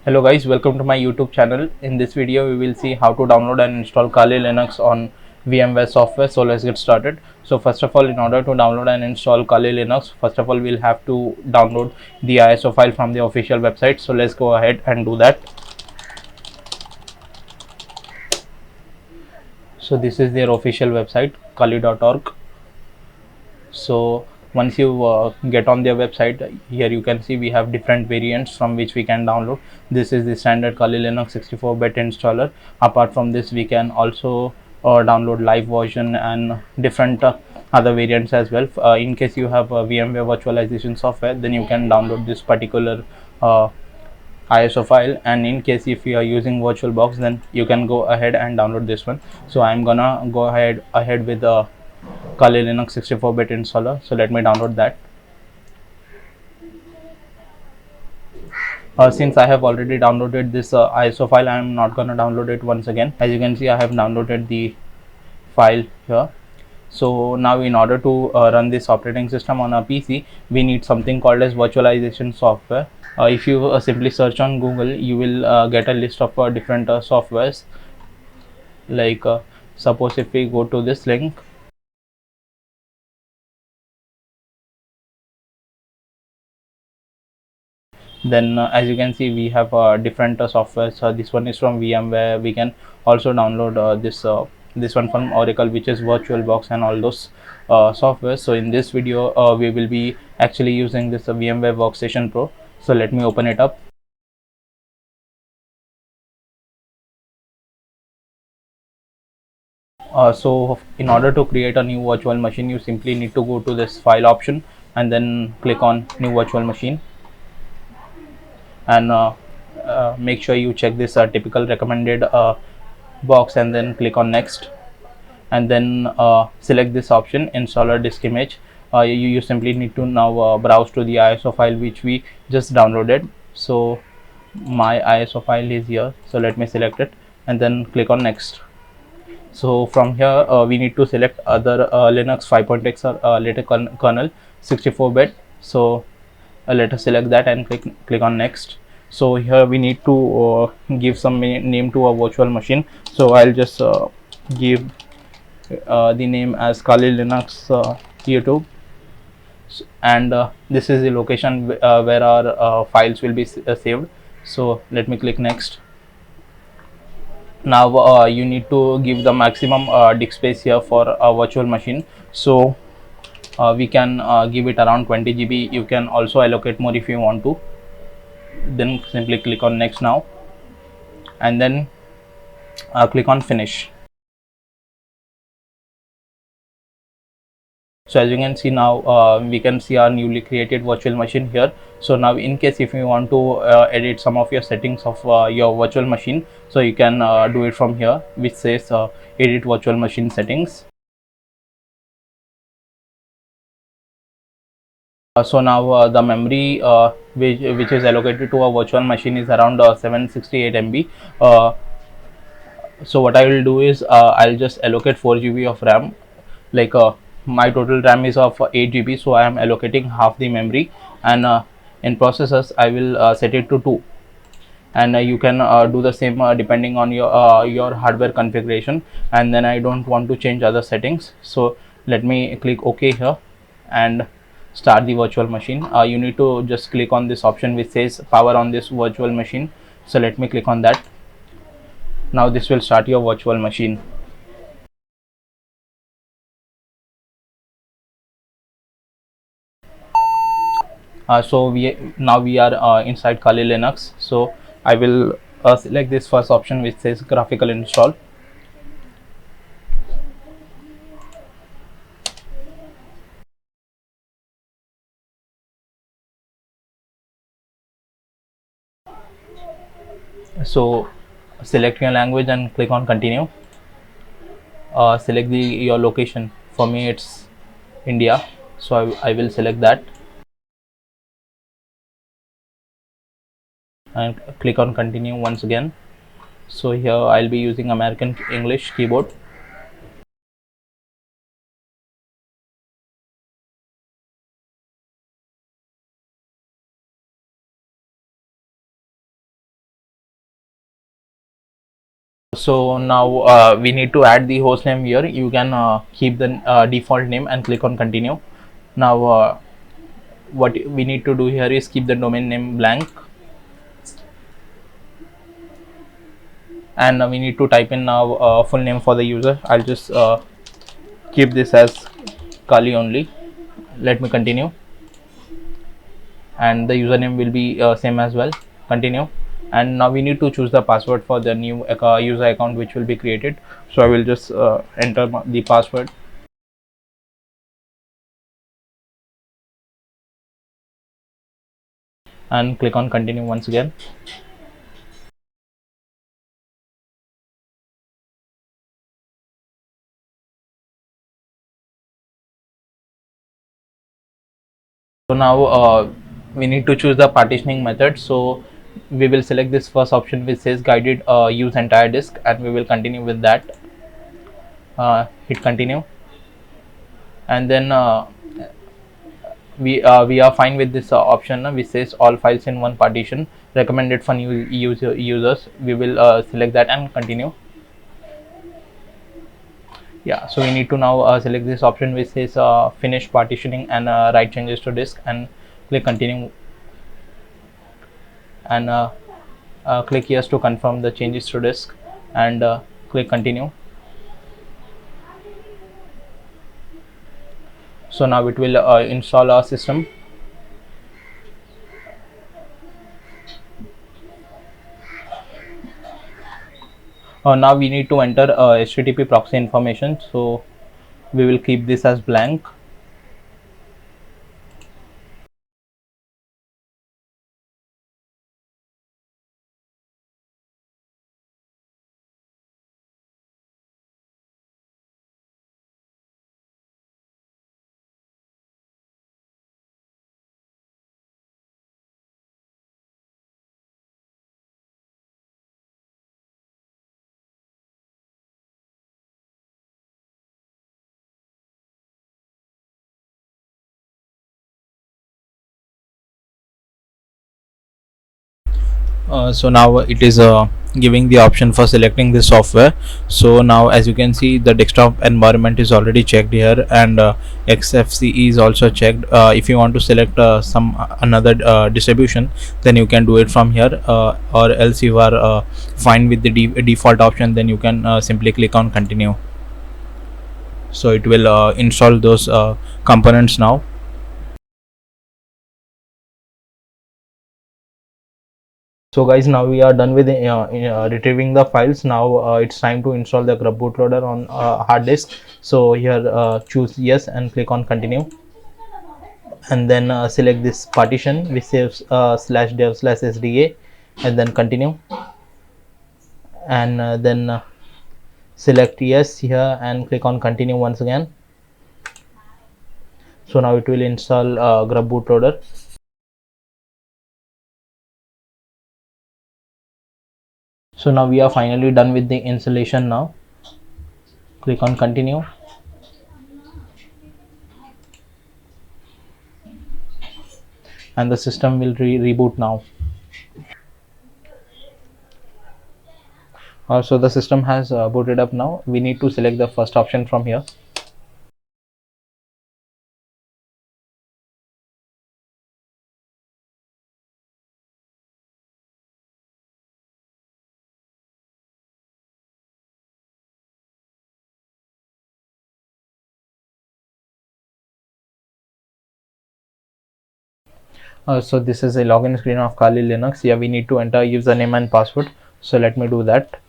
Hello guys, welcome to my YouTube channel. In this video we will see how to download and install Kali Linux on VMware software. So let's get started. So first of all, in order to download and install Kali Linux, first of all we'll have to download the ISO file from the official website. So let's go ahead and do that. So this is their official website, kali.org. So once you get on their website, here you can see we have different variants from which we can download. This is the standard Kali Linux 64-bit installer. Apart from this, we can also download live version and different other variants as well. In case you have VMware virtualization software, then you can download this particular ISO file, and in case if you are using VirtualBox, then you can go ahead and download this one. So I'm gonna go ahead with the Kali Linux 64-bit installer. So let me download that. Since I have already downloaded this ISO file, I am not gonna download it once again. As you can see, I have downloaded the file here. So now in order to run this operating system on a PC, we need something called as virtualization software. If you simply search on Google, you will get a list of different softwares. Like suppose if we go to this link, then as you can see we have different softwares. This one is from VMware. We can also download this one from Oracle, which is VirtualBox and all those software. So in this video we will be actually using this VMware Workstation Pro. So let me open it up. So in order to create a new virtual machine, you simply need to go to this file option and then click on new virtual machine, and make sure you check this typical recommended box and then click on next, and then select this option, installer disk image. You simply need to now browse to the ISO file which we just downloaded. So my ISO file is here, so let me select it and then click on next. So from here we need to select other Linux 5.x or later kernel 64-bit. So let us select that and click on next. So here we need to give some name to a virtual machine. So I'll just give the name as Kali Linux YouTube, and this is the location where our files will be saved. So let me click next. Now you need to give the maximum disk space here for a virtual machine. So we can give it around 20 GB. You can also allocate more if you want to. Then simply click on next now, and then click on finish. So as you can see now, we can see our newly created virtual machine here. So now in case if you want to edit some of your settings of your virtual machine, so you can do it from here, which says edit virtual machine settings. So now the memory which is allocated to a virtual machine is around 768 MB. So what I will do is I'll just allocate 4 GB of RAM. Like my total RAM is of 8 GB, so I am allocating half the memory, and in processors I will set it to 2, and you can do the same depending on your hardware configuration. And then I don't want to change other settings, so let me click OK here and start the virtual machine. You need to just click on this option which says power on this virtual machine. So let me click on that. Now this will start your virtual machine. So now we are inside Kali Linux. So I will select this first option which says graphical install. So select your language and click on continue. Select your location. For me it's India, so I will select that and click on continue once again. So here I'll be using American English keyboard. So now we need to add the host name here. You can keep the default name and click on continue. Now what we need to do here is keep the domain name blank, and we need to type in now full name for the user. I'll just keep this as Kali only. Let me continue, and the username will be same as well. Continue. And now we need to choose the password for the new user account which will be created. So I will just enter the password and click on continue once again. So now we need to choose the partitioning method. So we will select this first option which says guided use entire disk, and we will continue with that. Hit continue, and then we are fine with this option which says all files in one partition recommended for new users. We will select that and continue. Yeah, so we need to now select this option which says finish partitioning and write changes to disk, and click continue, and click yes to confirm the changes to disk, and click continue. So now it will install our system. Now we need to enter HTTP proxy information, so we will keep this as blank. So now it is giving the option for selecting this software. So now as you can see, the desktop environment is already checked here, and XFCE is also checked. If you want to select some another distribution, then you can do it from here, or else you are fine with the default option, then you can simply click on continue. So it will install those components now. So guys, now we are done with retrieving the files. Now it's time to install the grub bootloader on hard disk. So here choose yes and click on continue, and then select this partition which says /dev/sda, and then continue, and then select yes here and click on continue once again. So now it will install grub bootloader. So now we are finally done with the installation. Now click on continue, and the system will reboot now. So the system has booted up now. We need to select the first option from here. So this is a login screen of Kali Linux. Yeah, we need to enter username and password. So let me do that.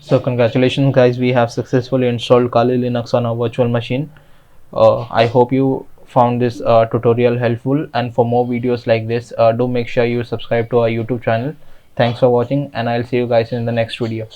So congratulations guys, we have successfully installed Kali Linux on our virtual machine. I hope you found this tutorial helpful, and for more videos like this, do make sure you subscribe to our YouTube channel. Thanks for watching, and I'll see you guys in the next video.